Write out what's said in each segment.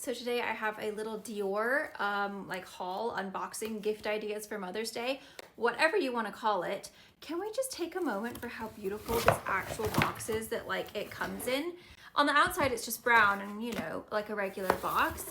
So today I have a little Dior like haul, unboxing, gift ideas for Mother's Day, whatever you want to call it. Can we just take a moment for how beautiful this actual box is that like it comes in? On the outside it's just brown and you know, like a regular box,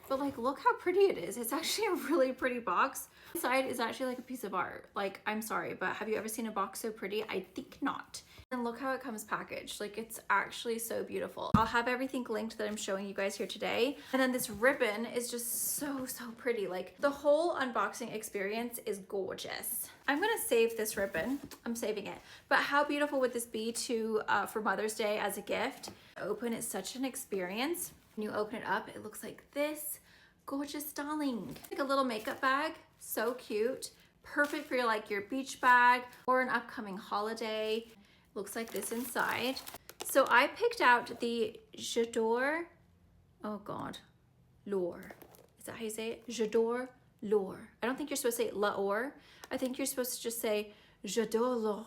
but like look how pretty it is. It's actually a really pretty box. Inside is actually like a piece of art. Like, I'm sorry, but have you ever seen a box so pretty? I think not. And look how it comes packaged. Like, it's actually so beautiful. I'll have everything linked that I'm showing you guys here today. And then this ribbon is just so pretty. Like, the whole unboxing experience is gorgeous. I'm gonna save this ribbon. I'm saving it. But how beautiful would this be to for Mother's Day as a gift? Open, it's such an experience. When you open it up, it looks like this. Gorgeous, darling. Like a little makeup bag, so cute. Perfect for your beach bag or an upcoming holiday. Looks like this inside. So I picked out the J'adore, oh God, L'Or. Is that how you say it? J'adore L'Or. I don't think you're supposed to say L'Or. I think you're supposed to just say J'adore L'Or.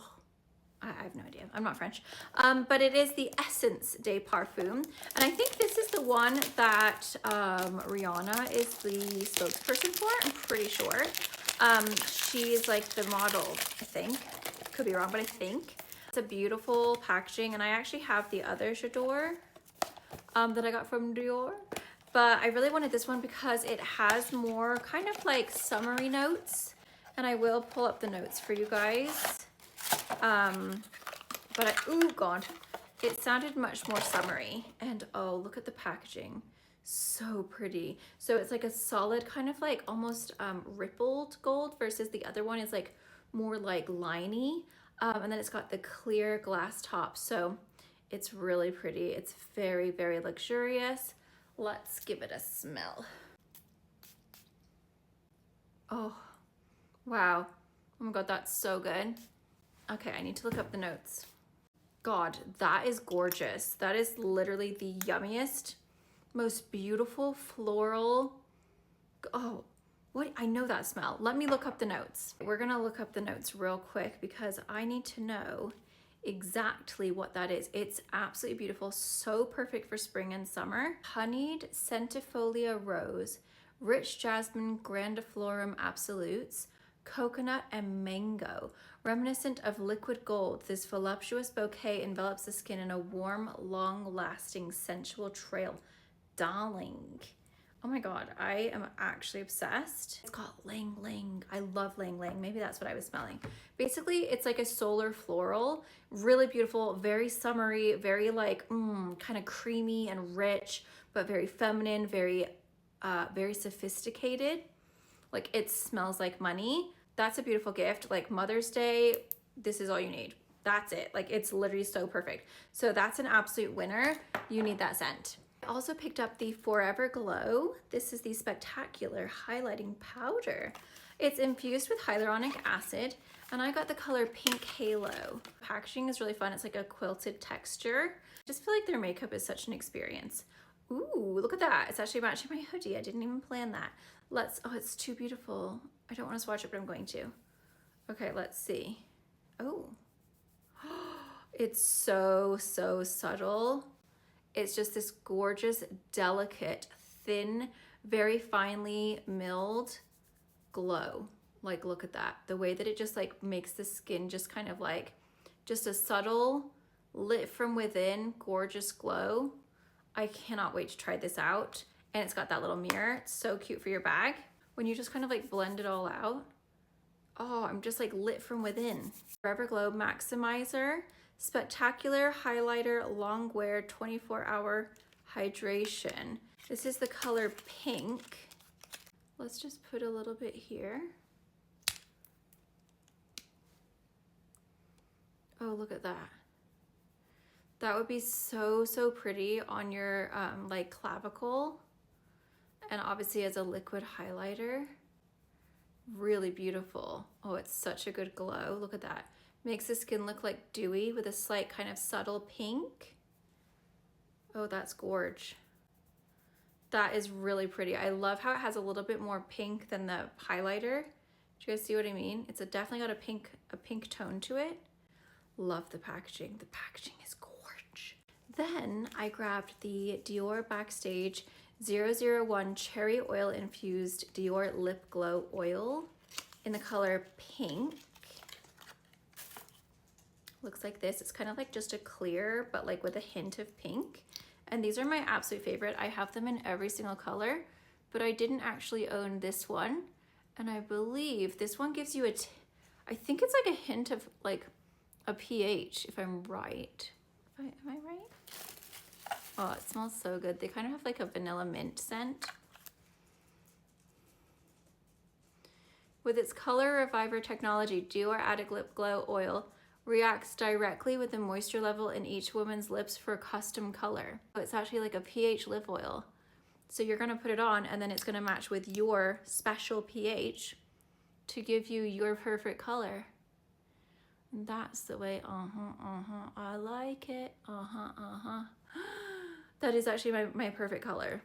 I have no idea. I'm not French. But it is the Essence de Parfum. And I think this is the one that Rihanna is the spokesperson for. I'm pretty sure. She's like the model, I think. Could be wrong, but I think. It's a beautiful packaging. And I actually have the other J'adore that I got from Dior. But I really wanted this one because it has more kind of like summery notes. And I will pull up the notes for you guys. Oh God, it sounded much more summery. And oh, look at the packaging. So pretty. So it's like a solid kind of like almost rippled gold versus the other one is like more like liney. And then it's got the clear glass top. So it's really pretty. It's very luxurious. Let's give it a smell. Oh, wow. Oh my God, that's so good. Okay, I need to look up the notes. God, that is gorgeous. That is literally the yummiest, most beautiful floral. Oh, what? I know that smell. Let me look up the notes. We're gonna look up the notes real quick because I need to know exactly what that is. It's absolutely beautiful. So perfect for spring and summer. Honeyed centifolia rose, rich jasmine grandiflorum absolutes, coconut and mango. Reminiscent of liquid gold, this voluptuous bouquet envelops the skin in a warm, long-lasting, sensual trail. Darling. Oh my God, I am actually obsessed. It's got lang lang. I love lang lang. Maybe that's what I was smelling. Basically, it's like a solar floral. Really beautiful, very summery, very like kind of creamy and rich, but very feminine, very sophisticated. Like it smells like money. That's a beautiful gift. Like Mother's Day, this is all you need. That's it. Like it's literally so perfect. So that's an absolute winner. You need that scent. I also picked up the Forever Glow. This is the Spectacular Highlighting Powder. It's infused with hyaluronic acid and I got the color Pink Halo. Packaging is really fun. It's like a quilted texture. I just feel like their makeup is such an experience. Ooh, look at that. It's actually matching my hoodie. I didn't even plan that. Oh, it's too beautiful. I don't want to swatch it, but I'm going to. Okay, let's see. Oh, it's so subtle. It's just this gorgeous, delicate, thin, very finely milled glow. Like, look at that. The way that it just like makes the skin just kind of like, just a subtle, lit from within, gorgeous glow. I cannot wait to try this out. And it's got that little mirror. It's so cute for your bag. When you just kind of like blend it all out. Oh, I'm just like lit from within. Forever Glow Maximizer, Spectacular Highlighter Long Wear 24-Hour Hydration. This is the color Pink. Let's just put a little bit here. Oh, look at that. That would be so pretty on your like clavicle. And obviously as a liquid highlighter, really beautiful. Oh, it's such a good glow. Look at that. Makes the skin look like dewy with a slight kind of subtle pink. Oh, that's gorge. That is really pretty. I love how it has a little bit more pink than the highlighter. Do you guys see what I mean? It's definitely got a pink tone to it. Love the packaging. The packaging is gorge. Then I grabbed the Dior Backstage 001 Cherry Oil Infused Dior Lip Glow Oil in the color pink. Looks like this. It's kind of like just a clear, but like with a hint of pink. And these are my absolute favorite. I have them in every single color, but I didn't actually own this one. And I believe this one gives you I think it's like a hint of like a pH, if I'm right. Am I right? Oh, it smells so good. They kind of have like a vanilla mint scent. With its color reviver technology, Dior Addict Lip Glow Oil reacts directly with the moisture level in each woman's lips for custom color. It's actually like a pH lip oil. So you're gonna put it on and then it's gonna match with your special pH to give you your perfect color. And that's the way, I like it, That is actually my perfect color.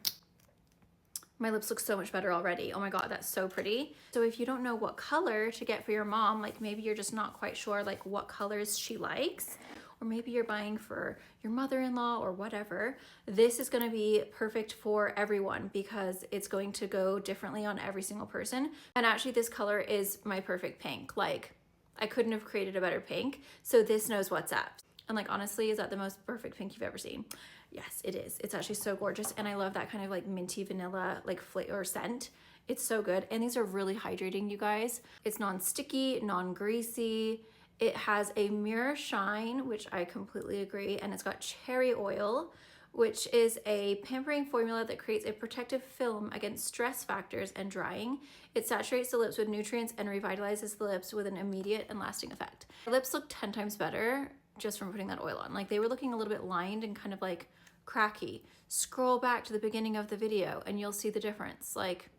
My lips look so much better already. Oh my God, that's so pretty. So if you don't know what color to get for your mom, like maybe you're just not quite sure like what colors she likes, or maybe you're buying for your mother-in-law or whatever, this is gonna be perfect for everyone because it's going to go differently on every single person. And actually this color is my perfect pink. Like I couldn't have created a better pink. So this knows what's up. And like, honestly, is that the most perfect pink you've ever seen? Yes, it is. It's actually so gorgeous. And I love that kind of like minty vanilla, like flavor scent. It's so good. And these are really hydrating, you guys. It's non-sticky, non-greasy. It has a mirror shine, which I completely agree. And it's got cherry oil, which is a pampering formula that creates a protective film against stress factors and drying. It saturates the lips with nutrients and revitalizes the lips with an immediate and lasting effect. My lips look 10 times better just from putting that oil on. Like they were looking a little bit lined and kind of like cracky. Scroll back to the beginning of the video and you'll see the difference. Like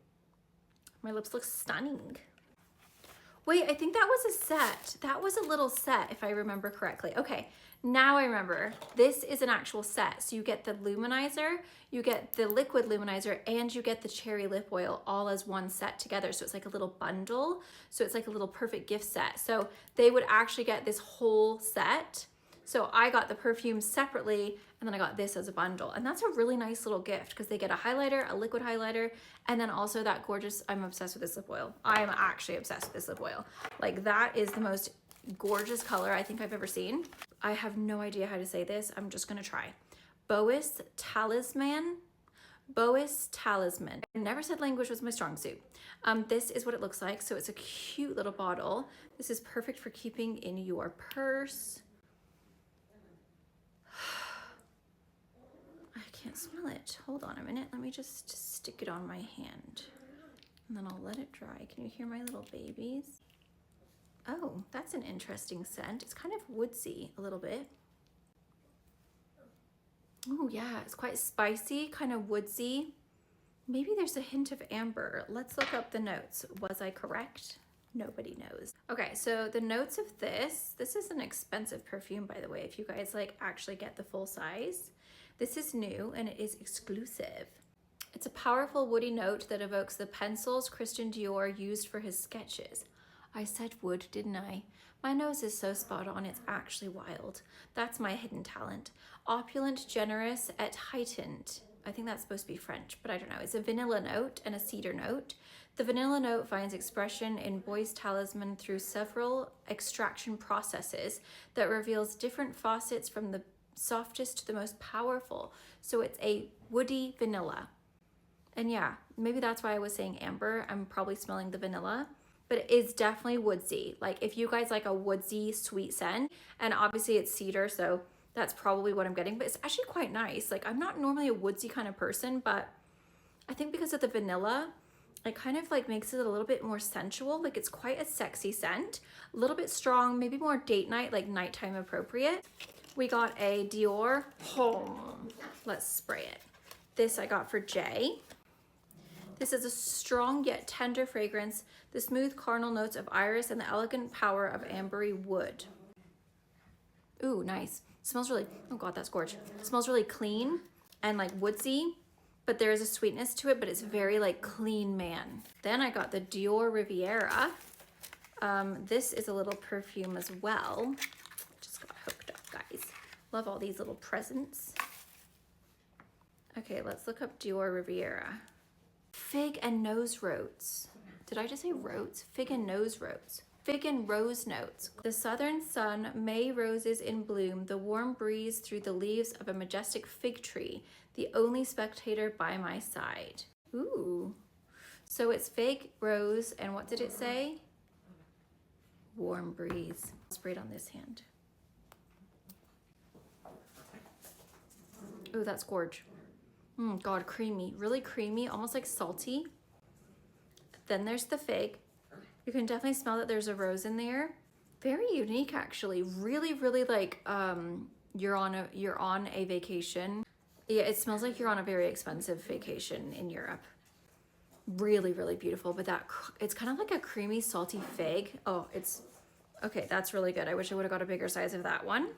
my lips look stunning. Wait, I think that was a set. That was a little set if I remember correctly. Okay, now I remember. This is an actual set. So you get the luminizer, you get the liquid luminizer, and you get the cherry lip oil all as one set together. So it's like a little bundle. So it's like a little perfect gift set. So they would actually get this whole set. So I got the perfume separately and then I got this as a bundle. And that's a really nice little gift because they get a highlighter, a liquid highlighter, and then also that gorgeous, I'm obsessed with this lip oil. I am actually obsessed with this lip oil. Like that is the most gorgeous color I think I've ever seen. I have no idea how to say this. I'm just gonna try. Bois Talisman. Bois Talisman. I never said language was my strong suit. This is what it looks like. So it's a cute little bottle. This is perfect for keeping in your purse. I can't smell it. Hold on a minute. Let me just stick it on my hand and then I'll let it dry. Can you hear my little babies? Oh, that's an interesting scent. It's kind of woodsy a little bit. Oh yeah, it's quite spicy, kind of woodsy. Maybe there's a hint of amber. Let's look up the notes. Was I correct? Nobody knows. Okay, so the notes of this is an expensive perfume, by the way, if you guys like actually get the full size. This is new and it is exclusive. It's a powerful woody note that evokes the pencils Christian Dior used for his sketches. I said wood, didn't I? My nose is so spot on, it's actually wild. That's my hidden talent. Opulent, generous, et heightened. I think that's supposed to be French, but I don't know. It's a vanilla note and a cedar note. The vanilla note finds expression in Bois Talisman through several extraction processes that reveals different facets from the softest to the most powerful. So it's a woody vanilla. And yeah, maybe that's why I was saying amber. I'm probably smelling the vanilla, but it is definitely woodsy. Like if you guys like a woodsy sweet scent, and obviously it's cedar, so that's probably what I'm getting, but it's actually quite nice. Like I'm not normally a woodsy kind of person, but I think because of the vanilla, it kind of like makes it a little bit more sensual. Like it's quite a sexy scent, a little bit strong, maybe more date night, like nighttime appropriate. We got a Dior Homme. Let's spray it. This I got for Jay. This is a strong yet tender fragrance, the smooth carnal notes of iris and the elegant power of ambery wood. Ooh, nice. Smells really, oh God, that's gorgeous. It smells really clean and like woodsy, but there is a sweetness to it, but it's very like clean man. Then I got the Dior Riviera. This is a little perfume as well. Just got hooked up, guys. Love all these little presents. Okay, let's look up Dior Riviera. Fig and nose rotes. Did I just say rotes? Fig and nose rotes. Fig and rose notes. The southern sun, May roses in bloom, the warm breeze through the leaves of a majestic fig tree, the only spectator by my side. Ooh. So it's fig, rose, and what did it say? Warm breeze. I'll spray it on this hand. Ooh, that's gorge. God, creamy, really creamy, almost like salty. Then there's the fig. You can definitely smell that there's a rose in there. Very unique, actually. Really, really like you're on a vacation. Yeah, it smells like you're on a very expensive vacation in Europe. Really, really beautiful. But it's kind of like a creamy, salty fig. Oh, it's okay. That's really good. I wish I would have got a bigger size of that one.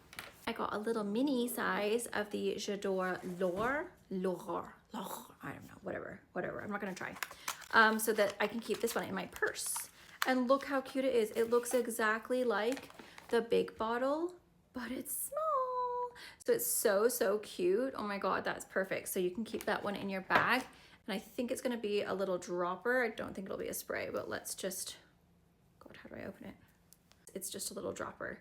I got a little mini size of the J'adore L'Or. I don't know, whatever. I'm not gonna try. So that I can keep this one in my purse. And look how cute it is. It looks exactly like the big bottle, but it's small. So it's so, so cute. Oh my God, that's perfect. So you can keep that one in your bag. And I think it's gonna be a little dropper. I don't think it'll be a spray, but let's just, God, how do I open it? It's just a little dropper.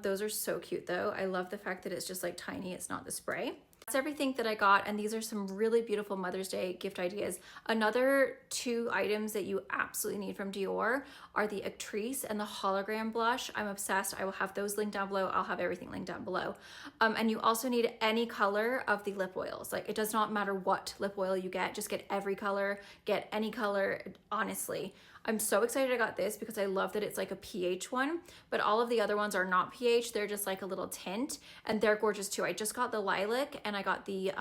Those are so cute though. I love the fact that it's just like tiny, it's not the spray. That's everything that I got, and these are some really beautiful Mother's Day gift ideas. Another 2 items that you absolutely need from Dior are the Actrice and the hologram blush. I'm obsessed. I will have those linked down below. I'll have everything linked down below. And you also need any color of the lip oils. Like, it does not matter what lip oil you get, just get every color, get any color, honestly. I'm so excited I got this because I love that it's like a pH one, but all of the other ones are not pH. They're just like a little tint, and they're gorgeous too. I just got the lilac and I got the,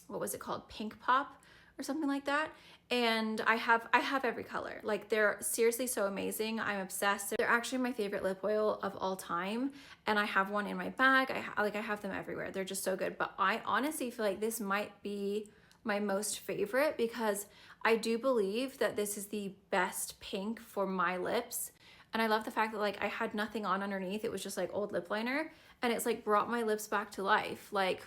what was it called? Pink Pop or something like that. And I have every color. Like, they're seriously so amazing. I'm obsessed. They're actually my favorite lip oil of all time. And I have one in my bag. I have them everywhere. They're just so good. But I honestly feel like this might be my most favorite because I do believe that this is the best pink for my lips. And I love the fact that like I had nothing on underneath. It was just like old lip liner, and it's like brought my lips back to life. Like,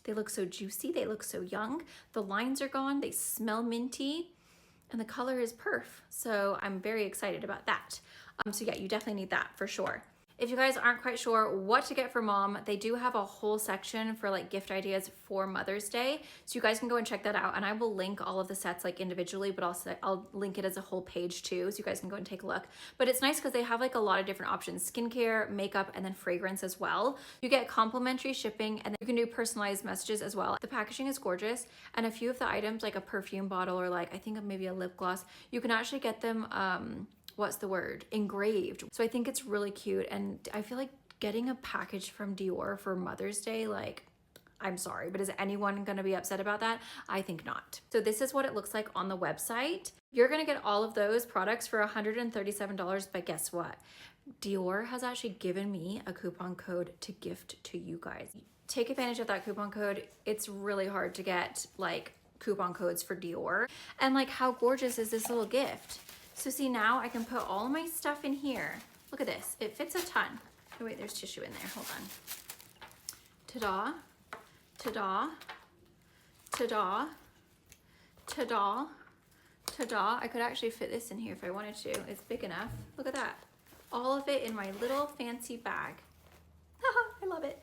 they look so juicy. They look so young. The lines are gone. They smell minty, and the color is perf. So I'm very excited about that. So yeah, you definitely need that for sure. If you guys aren't quite sure what to get for mom, they do have a whole section for like gift ideas for Mother's Day. So you guys can go and check that out. And I will link all of the sets like individually, but also I'll link it as a whole page too. So you guys can go and take a look. But it's nice because they have like a lot of different options: skincare, makeup, and then fragrance as well. You get complimentary shipping, and then you can do personalized messages as well. The packaging is gorgeous. And a few of the items, like a perfume bottle or like I think maybe a lip gloss, you can actually get them, what's the word? Engraved. So I think it's really cute. And I feel like getting a package from Dior for Mother's Day, like, I'm sorry, but is anyone gonna be upset about that? I think not. So this is what it looks like on the website. You're gonna get all of those products for $137, but guess what? Dior has actually given me a coupon code to gift to you guys. Take advantage of that coupon code. It's really hard to get like coupon codes for Dior. And like, how gorgeous is this little gift? So see, now I can put all my stuff in here. Look at this, it fits a ton. Oh wait, there's tissue in there, hold on. Ta-da, ta-da, ta-da, ta-da, ta-da. I could actually fit this in here if I wanted to. It's big enough. Look at that. All of it in my little fancy bag. I love it.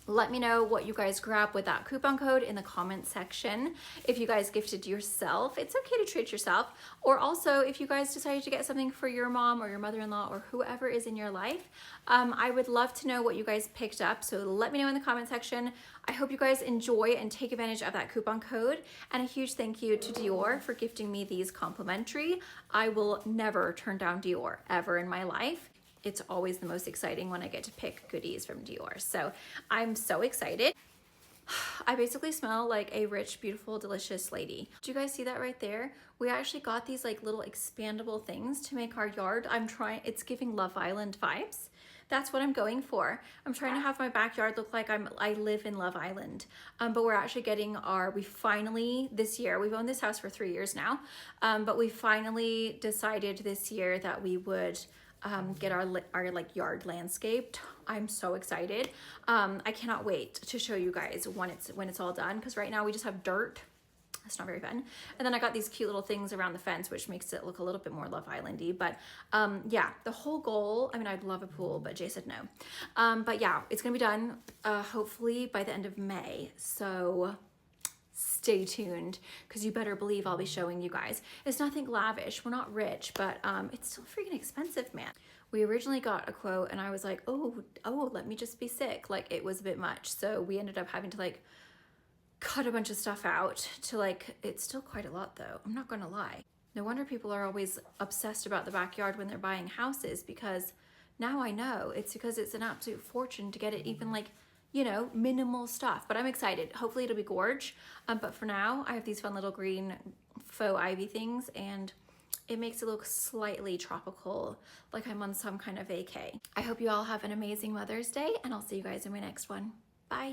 Let me know what you guys grab with that coupon code in the comment section. If you guys gifted yourself, it's okay to treat yourself. Or also, if you guys decided to get something for your mom or your mother-in-law or whoever is in your life, I would love to know what you guys picked up. So let me know in the comment section. I hope you guys enjoy and take advantage of that coupon code. And a huge thank you to Dior for gifting me these complimentary. I will never turn down Dior ever in my life. It's always the most exciting when I get to pick goodies from Dior. So I'm so excited. I basically smell like a rich, beautiful, delicious lady. Did you guys see that right there? We actually got these like little expandable things to make our yard. It's giving Love Island vibes. That's what I'm going for. I'm trying to have my backyard look like I live in Love Island. But we're actually getting we finally, this year, we've owned this house for 3 years now, but we finally decided this year that we would get our like yard landscaped. I'm so excited. I cannot wait to show you guys when it's all done, because right now we just have dirt. That's not very fun. And then I got these cute little things around the fence, which makes it look a little bit more Love Island-y. But yeah, the whole goal, I mean, I'd love a pool, but Jay said no. But yeah, it's gonna be done hopefully by the end of May. So stay tuned, because you better believe I'll be showing you guys. It's nothing lavish, we're not rich, but it's still freaking expensive, man. We originally got a quote and I was like, oh, let me just be sick. Like, it was a bit much. So we ended up having to like cut a bunch of stuff out to like, it's still quite a lot though, I'm not gonna lie. No wonder people are always obsessed about the backyard when they're buying houses, because now I know it's because it's an absolute fortune to get it even like, you know, minimal stuff. But I'm excited. Hopefully it'll be gorge. But for now, I have these fun little green faux ivy things, and it makes it look slightly tropical, like I'm on some kind of vacay. I hope you all have an amazing Mother's Day, and I'll see you guys in my next one. Bye.